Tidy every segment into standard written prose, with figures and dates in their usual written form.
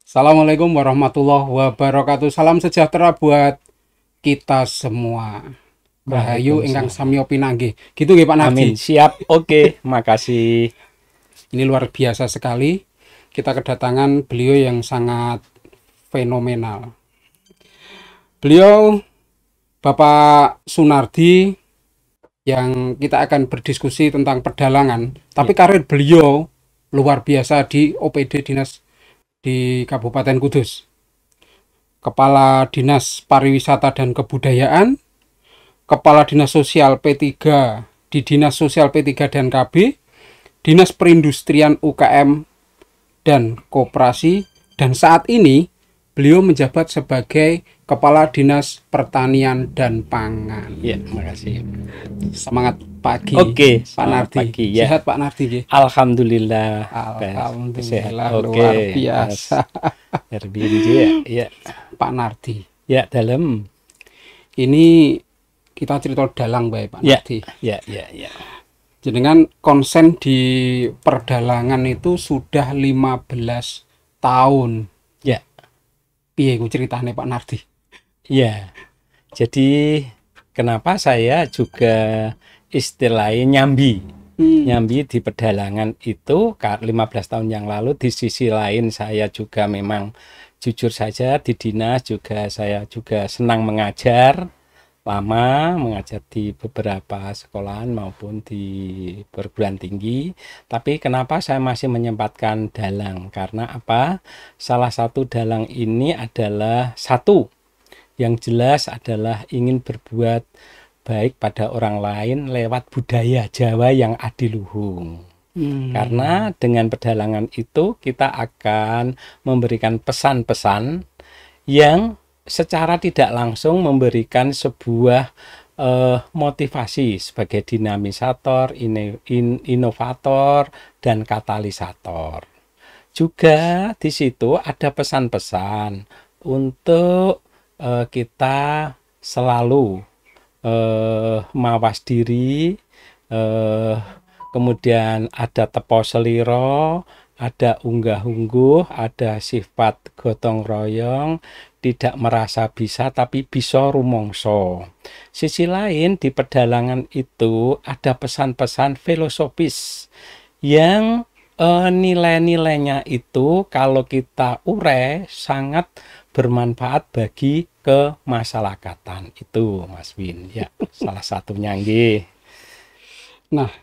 Assalamualaikum warahmatullahi wabarakatuh. Salam sejahtera buat kita semua. Rahayu ingkang Waalaikumsalam. samya pinanggih. Gitu nggih Pak Nardi. Amin. Siap. Oke, makasih. Ini luar biasa sekali. Kita kedatangan beliau yang sangat fenomenal. Beliau Bapak Sunardi yang kita akan berdiskusi tentang perdalangan. Tapi karir beliau luar biasa di OPD Dinas di Kabupaten Kudus. Kepala Dinas Pariwisata dan Kebudayaan, Kepala Dinas Sosial P3 di Dinas Sosial P3 dan KB, Dinas Perindustrian UKM dan Koperasi, dan saat ini beliau menjabat sebagai Kepala Dinas Pertanian dan Pangan. Ya, makasih. Semangat pagi, Oke, Pak selamat Nardi. pagi, ya. Sehat Pak Nardi, nggih? Alhamdulillah. Alhamdulillah, Sehat. luar biasa. Erbin ya. Ya. Pak Nardi. Ya, dalam. Ini kita cerita dalang baik Pak Ya. Nardi. Ya, ya, ya. Jenengan konsen di perdalangan itu sudah 15 tahun. Ya. Piye ku ceritane Pak Nardi? Ya. Jadi kenapa saya juga istilahnya nyambi di pedalangan itu 15 tahun yang lalu. Di sisi lain saya juga memang jujur saja di dinas juga saya juga senang mengajar, lama mengajar di beberapa sekolahan maupun di perguruan tinggi. Tapi kenapa saya masih menyempatkan dalang? Karena apa? Salah satu dalang ini adalah satu yang jelas adalah ingin berbuat baik pada orang lain lewat budaya Jawa yang adiluhung. Karena dengan pedalangan itu kita akan memberikan pesan-pesan yang secara tidak langsung memberikan sebuah motivasi sebagai dinamisator, inovator, dan katalisator. Juga di situ ada pesan-pesan untuk kita selalu mawas diri, kemudian ada tepo seliro, ada unggah-ungguh, ada sifat gotong royong, tidak merasa bisa tapi bisa rumongso. Sisi lain di pedalangan itu ada pesan-pesan filosofis yang nilai-nilainya itu kalau kita urai sangat bermanfaat bagi kemasyarakatan. Itu Mas Win ya, salah satunya nggih. Nah,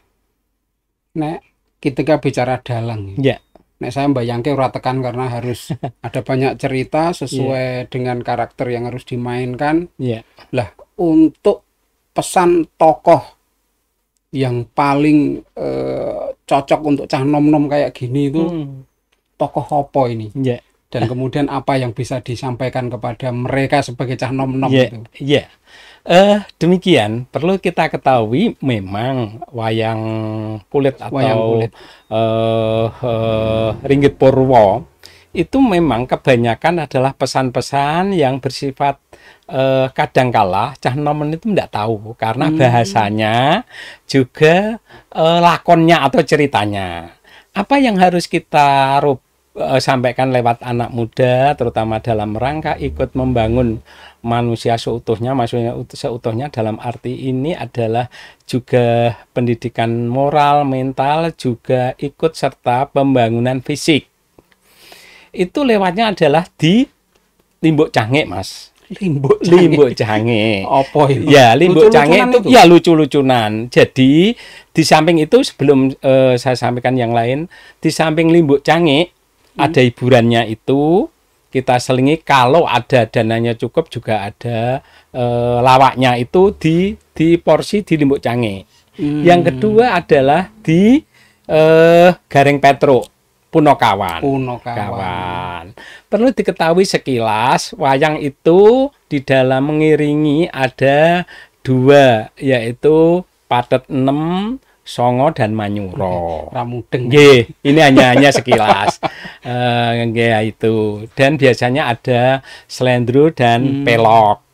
nek ketika bicara dalang, Ya. nek saya mbayangke ora tekan karena harus ada banyak cerita sesuai dengan karakter yang harus dimainkan. Ya. Lah, untuk pesan tokoh yang paling cocok untuk cah nom-nom kayak gini itu tokoh apa ini? Ya. Dan kemudian apa yang bisa disampaikan kepada mereka sebagai cah nom-nom Ya. itu? Ya. Demikian perlu kita ketahui memang wayang kulit atau Wayang kulit. Ringgit Purwo itu memang kebanyakan adalah pesan-pesan yang bersifat kadangkala cah nomen itu tidak tahu karena bahasanya juga lakonnya atau ceritanya. Apa yang harus kita sampaikan lewat anak muda, terutama dalam rangka ikut membangun manusia seutuhnya, maksudnya seutuhnya dalam arti ini adalah juga pendidikan moral, mental, juga ikut serta pembangunan fisik. Itu lewatnya adalah di Limbuk Cange, Mas. Limbuk Cange. Apa itu? Ya, Limbuk Cange Lucu-lucunan itu ya lucu-lucunan. Jadi di samping itu sebelum saya sampaikan yang lain, di samping Limbuk Cange ada hiburannya itu kita selingi, kalau ada dananya cukup juga ada lawaknya itu di porsi di Limbuk Cange. Yang kedua adalah di Gareng Petro Punokawan. Perlu diketahui sekilas wayang itu di dalam mengiringi ada dua, yaitu Patet 6, Songo dan Manyuro. Ramudeng. Ini hanya sekilas. Itu. Dan biasanya ada Slendro dan Pelok.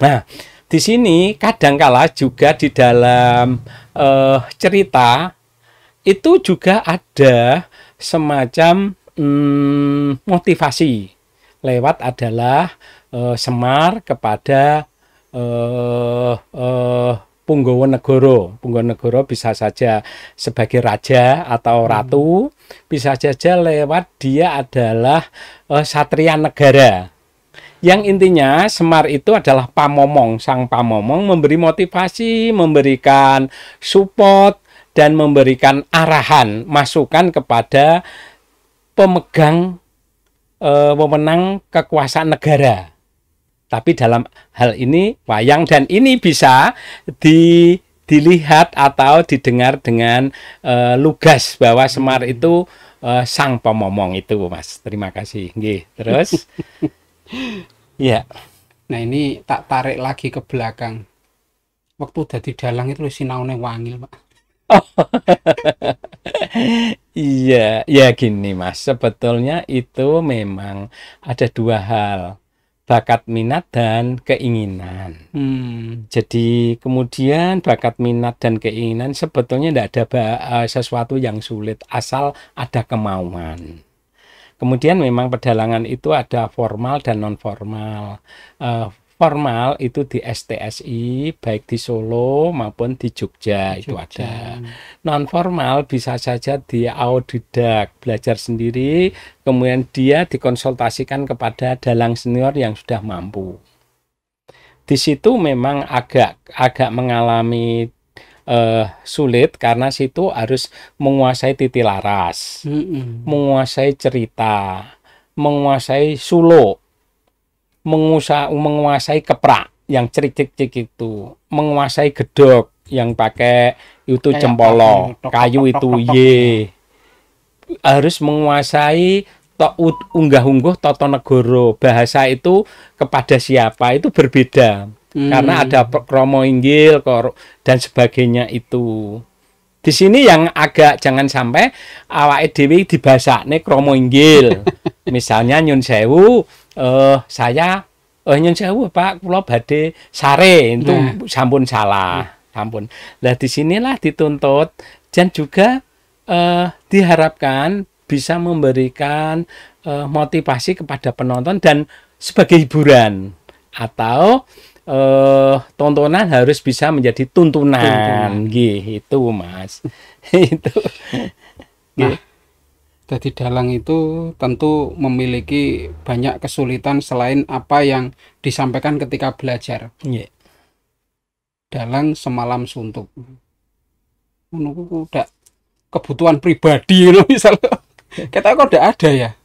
Nah, di sini kadangkala juga di dalam cerita itu juga ada semacam motivasi lewat adalah Semar kepada Punggawanegara. Punggawanegara bisa saja sebagai raja atau ratu, bisa saja lewat dia adalah satria negara. Yang intinya Semar itu adalah pamomong, sang pamomong memberi motivasi, memberikan support dan memberikan arahan, masukan kepada pemegang wewenang kekuasaan negara. Tapi dalam hal ini wayang, dan ini bisa dilihat atau didengar dengan lugas bahwa Semar itu sang pemomong itu, Mas. Terima kasih. Nggih. Terus ya. Nah, ini tak tarik lagi ke belakang. Waktu dadi dalang itu sinaune wangil, Pak. Oh. Iya, ya gini, Mas. Sebetulnya itu memang ada dua hal. Bakat minat dan keinginan. Jadi kemudian bakat minat dan keinginan sebetulnya tidak ada sesuatu yang sulit asal ada kemauan. Kemudian memang pedalangan itu ada formal dan non formal. Formal itu di STSI baik di Solo maupun di Jogja. Itu ada. Non formal bisa saja di autodidak, belajar sendiri, kemudian dia dikonsultasikan kepada dalang senior yang sudah mampu. Di situ memang agak mengalami sulit karena situ harus menguasai titi laras, menguasai cerita, menguasai suluk, menguasai keprak yang cerik-cerik itu, menguasai gedok yang pakai itu cempolo, kayu itu harus menguasai unggah-ungguh Toto Negoro. Bahasa itu kepada siapa itu berbeda. Karena ada kromo inggil dan sebagainya itu. Di sini yang agak jangan sampai awake dhewe dibasakne kromo inggil. Misalnya nyun sewu, saya nyun sewu Pak, kula badhe sare, itu sampun salah, sampun. Lah disinilah dituntut dan juga diharapkan bisa memberikan motivasi kepada penonton dan sebagai hiburan atau tontonan harus bisa menjadi tuntunan. Gitu, Mas. Itu. Nah, jadi dalang itu tentu memiliki banyak kesulitan selain apa yang disampaikan ketika belajar. Dalang semalam suntuk. Udah kebutuhan pribadi loh misalnya. Kita kok udah ada ya?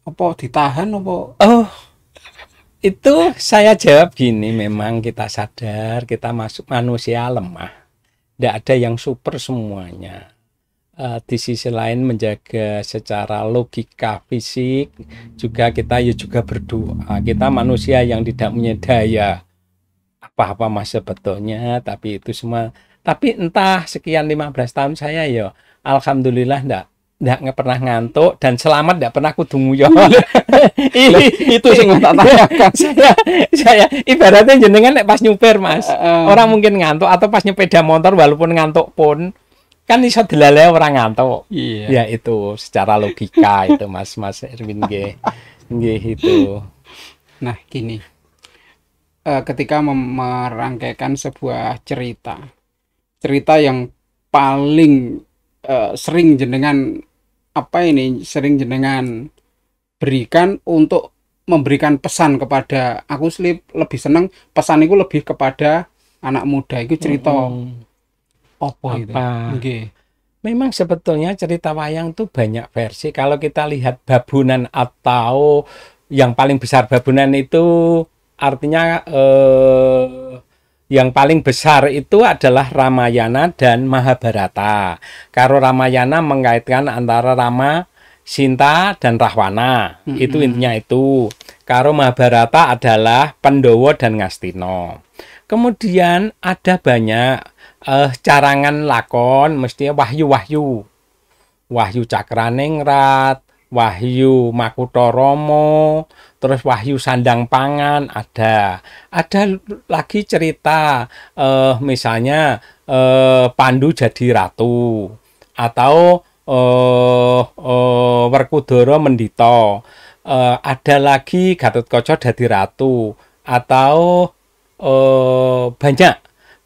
Apa ditahan apa? Oh, itu saya jawab gini, memang kita sadar kita masuk manusia lemah. Tidak ada yang super semuanya. Di sisi lain menjaga secara logika fisik juga kita juga berdoa. Kita manusia yang tidak punya daya apa-apa Mas sebetulnya, tapi itu semua. Tapi entah sekian 15 tahun saya ya alhamdulillah nggak pernah ngantuk dan selamat nggak pernah kudu nguyon. Itu sing tak tanyakan. saya ibaratnya jenengan pas nyupir Mas, orang mungkin ngantuk atau pas nyepeda motor walaupun ngantuk pun kan iso dilalai orang ngantuk. Ya itu secara logika itu Mas Erwin nggih itu. Nah gini, ketika merangkaikan sebuah cerita yang paling sering jenengan sering jenengan berikan untuk memberikan pesan kepada aku lebih seneng pesan itu lebih kepada anak muda itu cerita apa itu? Okay. Memang sebetulnya cerita wayang tuh banyak versi. Kalau kita lihat babunan atau yang paling besar babunan itu artinya yang paling besar itu adalah Ramayana dan Mahabharata. Kalau Ramayana mengaitkan antara Rama, Sinta dan Rahwana. Itu intinya itu. Kalau Mahabharata adalah Pandhawa dan Ngastina. Kemudian ada banyak carangan lakon, mestinya Wahyu Cakraningrat, Wahyu Makutharama, terus Wahyu Sandang Pangan ada lagi cerita misalnya Pandu jadi ratu atau Werkudara Mendita. ada lagi Gatotkaca dadi ratu, atau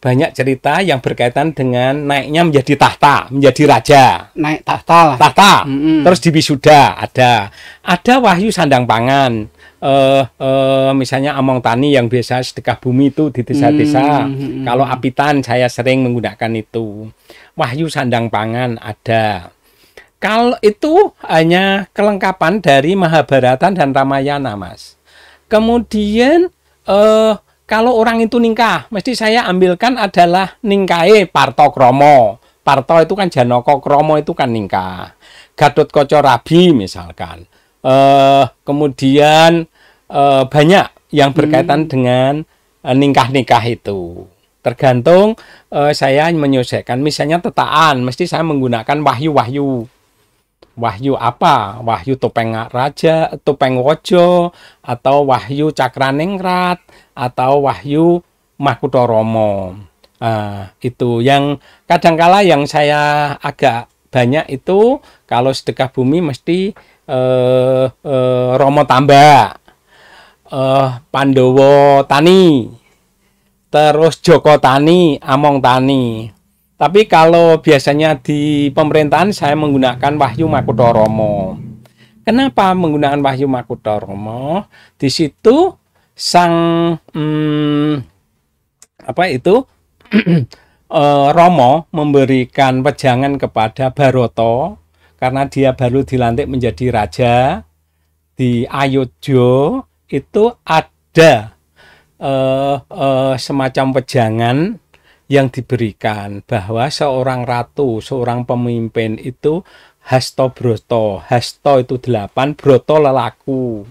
banyak cerita yang berkaitan dengan naiknya menjadi tahta, menjadi raja. Naik tahta lah. Tahta, Mm-mm. terus di wisuda ada wahyu sandang pangan. Misalnya Among Tani yang biasa sedekah bumi itu di desa-desa. Kalau Apitan saya sering menggunakan itu. Wahyu sandang pangan ada. Kalau itu hanya kelengkapan dari Mahabharata dan Ramayana, Mas. Kemudian kalau orang itu ningkah, mesti saya ambilkan adalah ningkahe Parto Kromo. Parto itu kan Janaka, Kromo itu kan ningkah. Gatotkaca Rabi misalkan. Kemudian banyak yang berkaitan dengan nikah-nikah itu. Tergantung saya menyelesaikan. Misalnya tetaan, mesti saya menggunakan wahyu-wahyu. Wahyu apa? Wahyu Topeng Raja, Topeng Wojo, atau Wahyu Cakraningrat, atau Wahyu Makutoromo. Itu yang kadangkala yang saya agak banyak itu kalau sedekah bumi mesti Romo Tambak, Pandowo Tani, terus Joko Tani, Among Tani. Tapi kalau biasanya di pemerintahan saya menggunakan Wahyu Makutoromo. Kenapa menggunakan Wahyu Makutoromo? Di situ sang Romo memberikan wejangan kepada Baroto karena dia baru dilantik menjadi raja di Ayodhya. Itu ada semacam wejangan yang diberikan bahwa seorang ratu, seorang pemimpin itu hasto broto. Hasto itu 8, broto lelaku.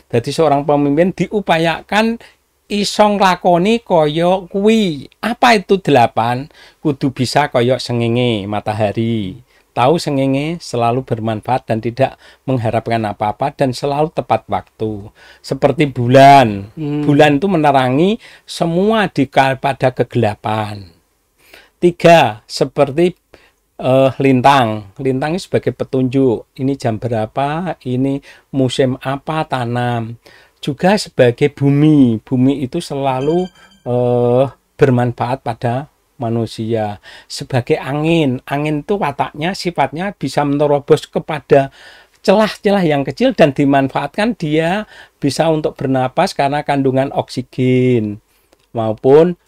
Jadi seorang pemimpin diupayakan iso nglakoni kaya kuwi. Apa itu 8? Kudu bisa kaya sengenge matahari. Tahu sengenge selalu bermanfaat dan tidak mengharapkan apa-apa dan selalu tepat waktu. Seperti bulan. Bulan itu menerangi semua pada kegelapan. 3, seperti lintang. Lintang ini sebagai petunjuk. Ini jam berapa, ini musim apa tanam. Juga sebagai bumi. Bumi itu selalu bermanfaat pada manusia. Sebagai angin. Angin itu wataknya, sifatnya bisa menerobos kepada celah-celah yang kecil dan dimanfaatkan dia bisa untuk bernapas karena kandungan oksigen maupun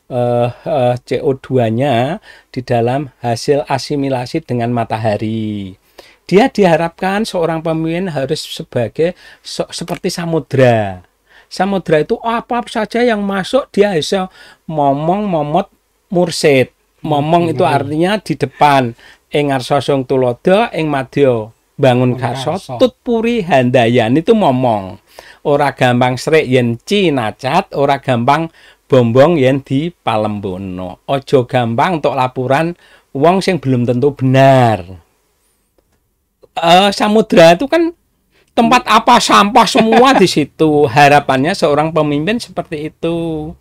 CO2-nya di dalam hasil asimilasi dengan matahari. Dia diharapkan seorang pemimpin harus seperti samudra. Samudra itu apa saja yang masuk dia bisa momot mursid. Momong itu artinya di depan. Ing ngarsa sung tulodo, ing madya bangun karso, tutpuri handayan itu momong. Ora gampang srek yen cinacat, ora gampang bombong yen di palembono. Ojo gampang untuk laporan wong sing belum tentu benar. Samudra itu kan tempat apa sampah semua di situ. Harapannya seorang pemimpin seperti itu.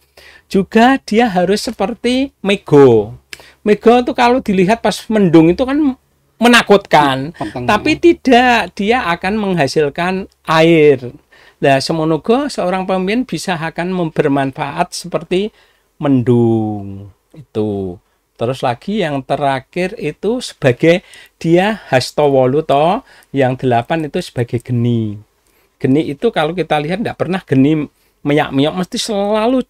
Juga dia harus seperti Mego. Mego itu kalau dilihat pas mendung itu kan menakutkan. Tapi tidak, dia akan menghasilkan air. Nah, semoga seorang pemimpin bisa akan bermanfaat seperti mendung. Itu. Terus lagi yang terakhir itu sebagai dia hastawolu toh, yang 8 itu sebagai geni. Geni itu kalau kita lihat tidak pernah geni meyak-meyak, mesti selalu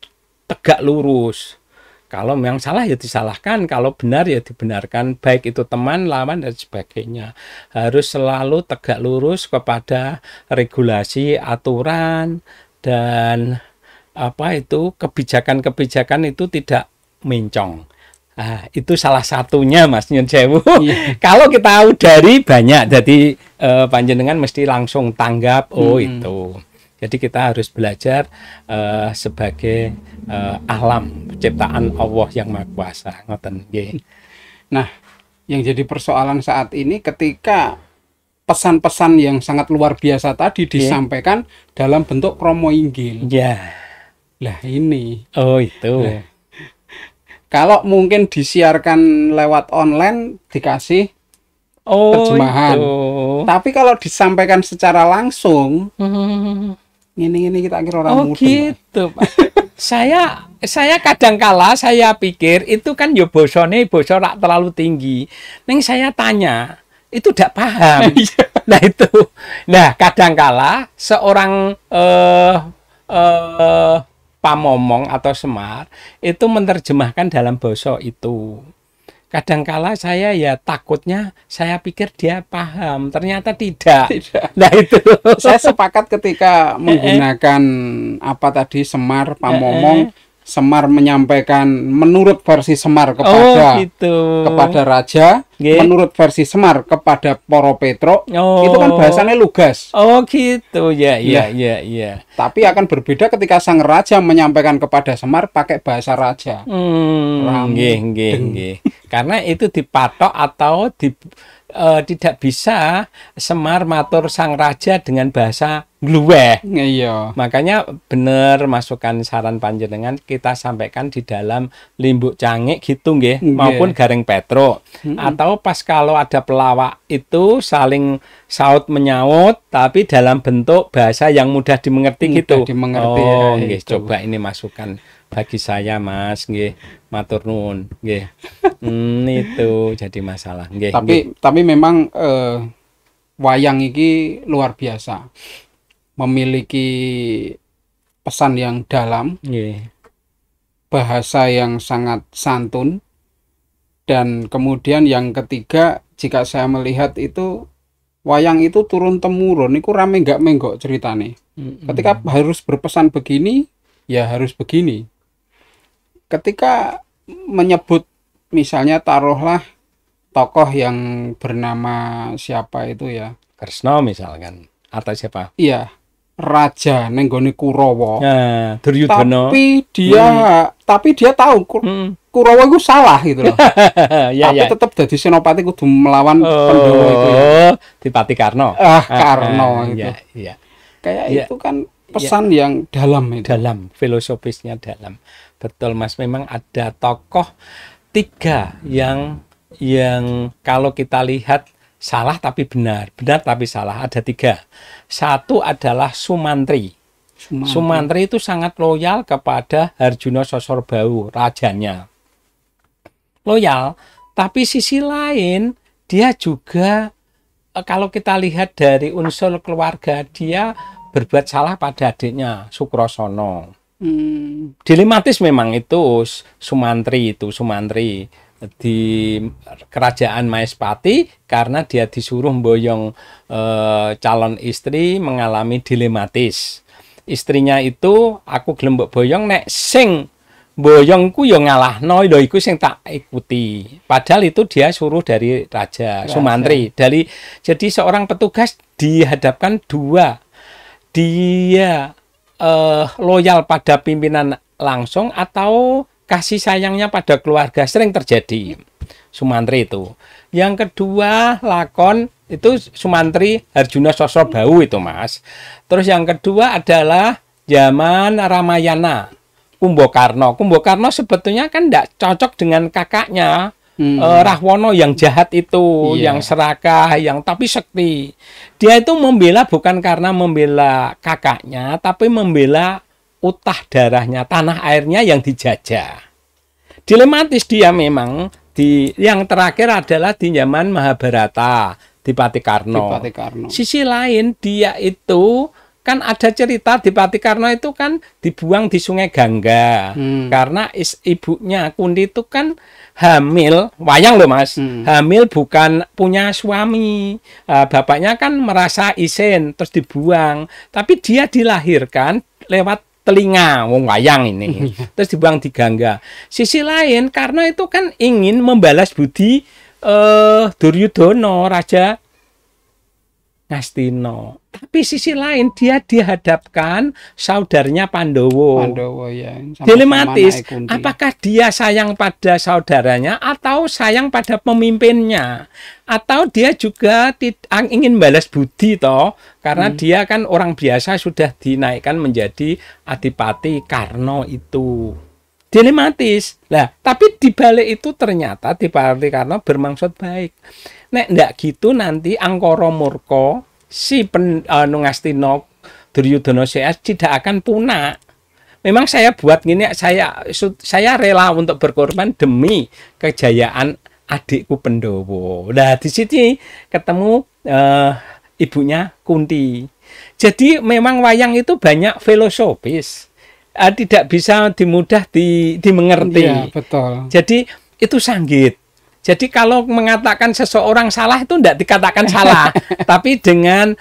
tegak lurus. Kalau yang salah ya disalahkan, kalau benar ya dibenarkan, baik itu teman, lawan dan sebagainya. Harus selalu tegak lurus kepada regulasi, aturan dan kebijakan-kebijakan itu tidak mencong. Itu salah satunya Mas Nyun Sewu. Kalau kita dari banyak, jadi panjenengan mesti langsung tanggap itu. Jadi kita harus belajar sebagai alam ciptaan Allah yang Maha Kuasa. Ngoten nggih. Nah, yang jadi persoalan saat ini ketika pesan-pesan yang sangat luar biasa tadi disampaikan dalam bentuk kromo inggil. Ya. Lah ini. Oh, itu. Nah, kalau mungkin disiarkan lewat online dikasih terjemahan. Tapi kalau disampaikan secara langsung, ini kita kira orang Oh mudeng, Pak. gitu, Pak. Saya kadangkala saya pikir itu kan yo bosone boso rak terlalu tinggi. Neng saya tanya, itu tidak paham. Nah itu. Nah, kadangkala seorang pamomong atau semar itu menerjemahkan dalam basa itu. Kadangkala saya ya takutnya saya pikir dia paham, ternyata tidak. Nah itu. Saya sepakat ketika menggunakan apa tadi Semar Pamomong, Semar menyampaikan menurut versi Semar kepada raja, menurut versi Semar kepada Poro Petro, itu kan bahasanya lugas. Oh gitu, ya. Tapi akan berbeda ketika sang raja menyampaikan kepada Semar pakai bahasa raja. Nggih. Karena itu dipatok atau tidak bisa Semar matur sang raja dengan bahasa gluweh. Iya. Makanya bener masukan saran panjenengan kita sampaikan di dalam limbuk cangik gitu nggih, maupun Gareng Petro. Atau pas kalau ada pelawak itu saling saut menyaut tapi dalam bentuk bahasa yang mudah dimengerti gitu. Dimengerti, nggih, coba ini masukan bagi saya Mas nggih, matur nuwun nggih. Itu jadi masalah nggih. Tapi memang wayang iki luar biasa. Memiliki pesan yang dalam. Bahasa yang sangat santun. Dan kemudian yang ketiga, jika saya melihat itu wayang itu turun temurun, itu rame nggak menggok ceritane. Ketika harus berpesan begini, ya harus begini. Ketika menyebut misalnya taruhlah tokoh yang bernama siapa itu ya, Kresna misalkan atau siapa? Iya, raja nenggone Kurawa. Nah, Duryudana. Tapi dia tahu Kurawa itu salah gitu loh. Tapi ya. tetap jadi senopati kudu melawan Pandhawa itu ya. Dipati Karna. Karna itu. Iya. Kayak itu kan pesan yang dalam itu. Dalam, filosofisnya dalam. Betul Mas, memang ada tokoh 3 yang kalau kita lihat salah tapi benar tapi salah, ada 3. Satu adalah Sumantri. Sumantri itu sangat loyal kepada Harjuna Sosrobahu, rajanya. Loyal, tapi sisi lain dia juga kalau kita lihat dari unsur keluarga, dia berbuat salah pada adiknya Sukrasana. Dilematis memang itu Sumantri di kerajaan Maespati karena dia disuruh boyong calon istri mengalami dilematis. Istrinya itu aku gelem mbok boyong nek sing boyongku yo ngalahno lho iku sing tak ikuti. Padahal itu dia suruh dari Raja Sumantri. Jadi seorang petugas dihadapkan 2. Dia loyal pada pimpinan langsung atau kasih sayangnya pada keluarga, sering terjadi Sumantri itu. Yang kedua lakon itu Sumantri Harjuna Sosrobahu itu Mas. Terus yang kedua adalah zaman Ramayana, Kumbakarna. Kumbakarna sebetulnya kan tidak cocok dengan kakaknya Rahwana yang jahat itu, yang serakah, yang tapi sekti. Dia itu membela bukan karena membela kakaknya, tapi membela utah darahnya, tanah airnya yang dijajah. Dilematis dia memang. Yang terakhir adalah di zaman Mahabharata, Dipati Karna. Sisi lain dia itu kan ada cerita Dipati Karna itu kan dibuang di Sungai Gangga karena ibunya Kunti itu kan hamil, wayang loh Mas, hamil bukan punya suami, bapaknya kan merasa isin terus dibuang, tapi dia dilahirkan lewat telinga, wong wayang ini, terus dibuang di Gangga. Sisi lain karena itu kan ingin membalas budi Duryudana, Raja Ngastina. Tapi sisi lain dia dihadapkan saudaranya Pandhawa. Dilematis. Apakah dia sayang pada saudaranya atau sayang pada pemimpinnya? Atau dia juga ingin balas budi toh? Karena dia kan orang biasa sudah dinaikkan menjadi Adipati Karna itu. dilematis. Lah, tapi di balik itu ternyata di Parti Karno bermaksud baik. Nek ndak gitu nanti angkara murka si Ngastina Duryudana CS tidak akan punah. Memang saya buat gini, saya rela untuk berkorban demi kejayaan adikku Pandhawa. Nah, di sini ketemu ibunya Kunti. Jadi memang wayang itu banyak filosofis. Tidak bisa dimudah dimengerti. Iya, betul. Jadi itu sanggit. Jadi kalau mengatakan seseorang salah itu tidak dikatakan salah, tapi dengan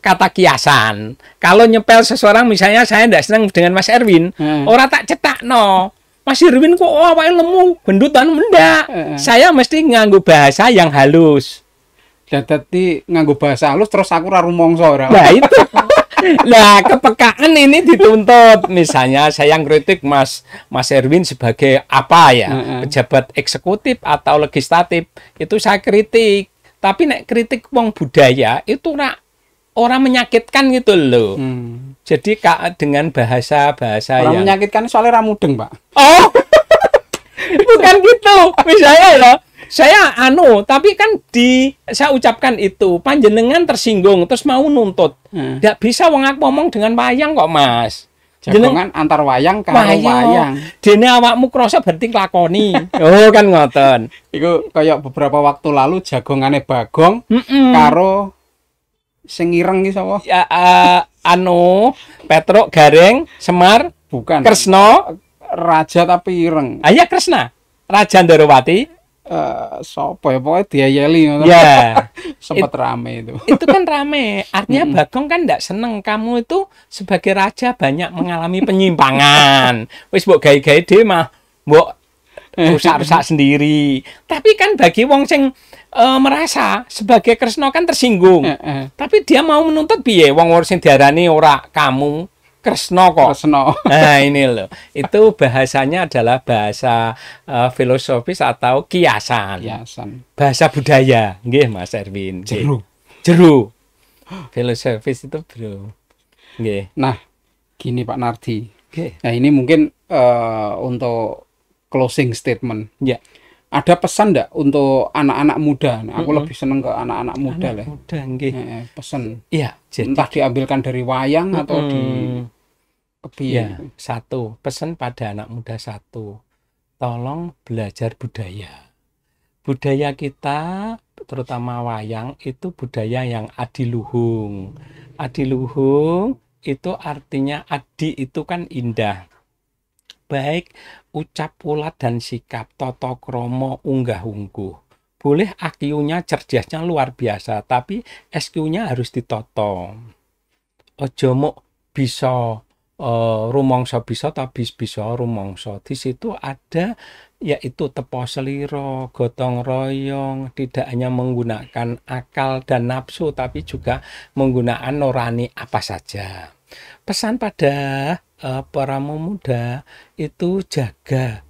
kata kiasan. Kalau nyepel seseorang, misalnya saya tidak senang dengan Mas Erwin, orang tak cetak no. Mas Erwin kok awake lemu, gendutan mendak. Saya mesti nganggo bahasa yang halus. Dadi nganggo bahasa halus terus aku ora rumangsa ora. Nah, itu. Nah, kepekaan ini dituntut. Misalnya saya ngkritik Mas Erwin sebagai apa ya? Pejabat eksekutif atau legislatif, itu saya kritik. Tapi nek kritik wong budaya itu orang menyakitkan gitu loh. Jadi dengan bahasa yang menyakitkan soalnya ramudeng, Pak. Oh. Bukan gitu. Misalnya loh, saya tapi kan saya ucapkan itu, panjenengan tersinggung terus mau nuntut. Nggak bisa wong aku ngomong dengan wayang kok, Mas. Jagongan antar wayang karo wayang. Dene awakmu krasa berarti nglakoni. Oh, kan ngoten. Iku kayak beberapa waktu lalu jagongane Bagong karo sing ireng iki sapa? Ya, Petruk Gareng, Semar, bukan. Kresna, raja tapi ireng. Iya, Kresna. Raja Ndarawati. Sopo ya pokoknya diayeli ya sempat rame itu. Itu kan rame, artinya Bagong kan tidak seneng kamu itu sebagai raja banyak mengalami penyimpangan. Wis mbok gawe-gawe dhewe mah mbok rusak-rusak sendiri. Tapi kan bagi wong sing merasa sebagai Kresna kan tersinggung. Tapi dia mau menuntut piye wong sing diarani ora kamu Kresna kok. Kresna. Nah, ini loh. Itu bahasanya adalah bahasa filosofis atau kiasan. Bahasa budaya, nggih Mas Erwin. Jeru. Filosofis itu, Bro. Nggih. Nah, gini Pak Nardi. Okay. Nah, ini mungkin untuk closing statement. Ya. Ada pesan enggak untuk anak-anak muda? Nah, aku lebih seneng ke anak-anak muda lah. Muda, nggih. Pesan. Iya, jadi entah diambilkan dari wayang atau di ya, satu, pesan pada anak muda satu. Tolong belajar budaya. Budaya kita, terutama wayang, itu budaya yang adiluhung. Adiluhung itu artinya adi itu kan indah. Baik ucap ulat dan sikap, toto kromo unggah ungguh. Boleh IQ-nya cerdasnya luar biasa, tapi SQ-nya harus ditoto. Ojo mok bisa rumangsa bisa tapi bisa rumangsa. Di situ ada yaitu tepo seliro, gotong royong, tidak hanya menggunakan akal dan nafsu tapi juga menggunakan nurani apa saja. Pesan pada para pemuda itu jaga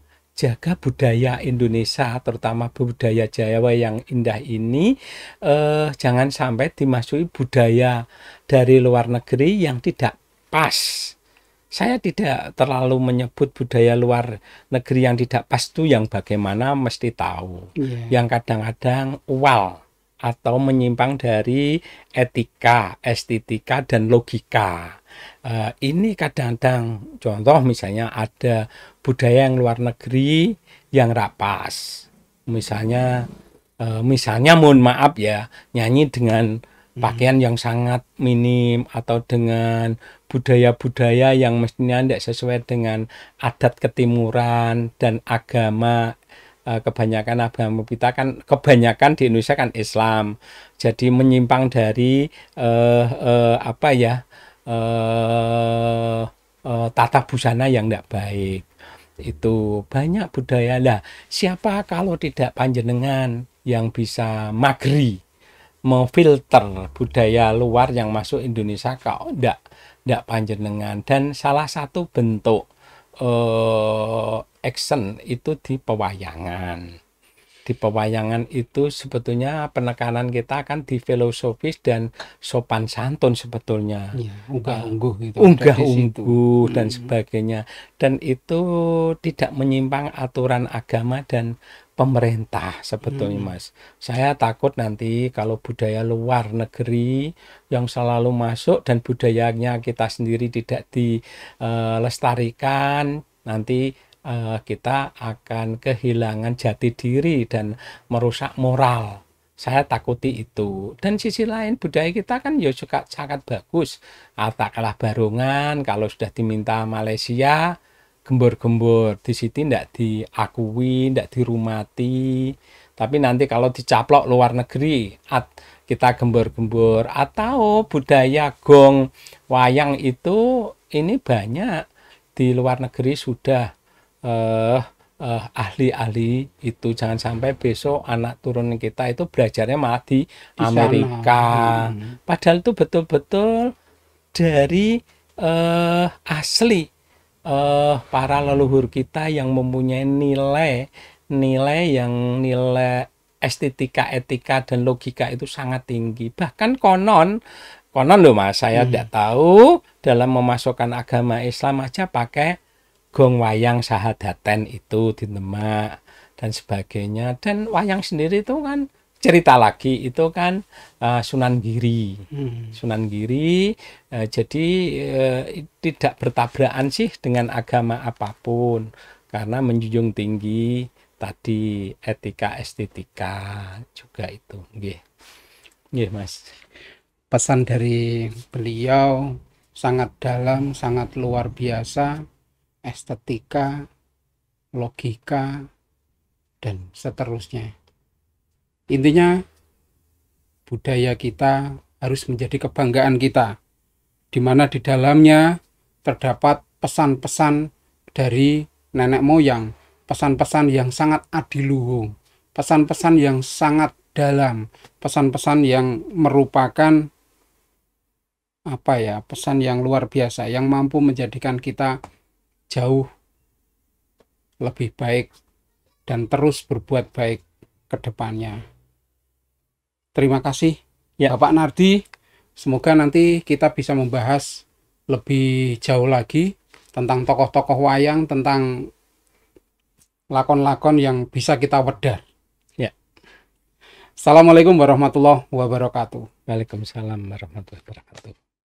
budaya Indonesia, terutama budaya Jawa yang indah ini, jangan sampai dimasuki budaya dari luar negeri yang tidak pas. Saya tidak terlalu menyebut budaya luar negeri yang tidak pas itu yang bagaimana mesti tahu. Yang kadang-kadang ual atau menyimpang dari etika, estetika, dan logika. Ini kadang-kadang contoh misalnya ada budaya yang luar negeri yang rapas. Misalnya mohon maaf ya, nyanyi dengan pakaian yang sangat minim atau dengan budaya-budaya yang mestinya tidak sesuai dengan adat ketimuran dan agama. Kebanyakan agama kita kan kebanyakan di Indonesia kan Islam, jadi menyimpang dari tata busana yang tidak baik. Itu banyak budaya lah. Siapa kalau tidak panjenengan yang bisa magri memfilter budaya luar yang masuk Indonesia kok tidak panjenengan. Dan salah satu bentuk action itu di pewayangan. Di pewayangan itu sebetulnya penekanan kita kan di filosofis dan sopan santun sebetulnya. Iya, unggah-ungguh itu ada di situ. Unggah-ungguh dan sebagainya. Dan itu tidak menyimpang aturan agama dan pemerintah sebetulnya, Mas. Saya takut nanti kalau budaya luar negeri yang selalu masuk dan budayanya kita sendiri tidak dilestarikan, nanti kita akan kehilangan jati diri dan merusak moral. Saya takuti itu. Dan sisi lain budaya kita kan ya juga sangat bagus. Tak kalah barongan kalau sudah diminta Malaysia, gembor-gembor di sini tidak diakui, tidak dirumati. Tapi nanti kalau dicaplok luar negeri, kita gembor-gembor. Atau budaya gong wayang itu ini banyak di luar negeri sudah ahli-ahli itu. Jangan sampai besok anak turun kita itu belajarnya malah di Amerika. Padahal itu betul-betul dari asli para leluhur kita yang mempunyai nilai estetika, etika dan logika itu sangat tinggi. Bahkan konon loh Mas, saya tidak tahu dalam memasukkan agama Islam aja pakai gong wayang sahadaten itu di Demak dan sebagainya. Dan wayang sendiri itu kan cerita lagi itu kan Sunan Giri. Sunan Giri jadi tidak bertabrakan sih dengan agama apapun karena menjunjung tinggi tadi etika estetika juga itu. Nggih, Mas. Pesan dari beliau sangat dalam, sangat luar biasa. Estetika, logika, dan seterusnya. Intinya, budaya kita harus menjadi kebanggaan kita, di mana di dalamnya terdapat pesan-pesan dari nenek moyang, pesan-pesan yang sangat adiluhung, pesan-pesan yang sangat dalam, pesan-pesan yang merupakan pesan yang luar biasa, yang mampu menjadikan kita jauh lebih baik dan terus berbuat baik ke depannya. Terima kasih Bapak Nardi. Semoga nanti kita bisa membahas lebih jauh lagi tentang tokoh-tokoh wayang, tentang lakon-lakon yang bisa kita wedar. Assalamualaikum warahmatullahi wabarakatuh. Waalaikumsalam warahmatullahi wabarakatuh.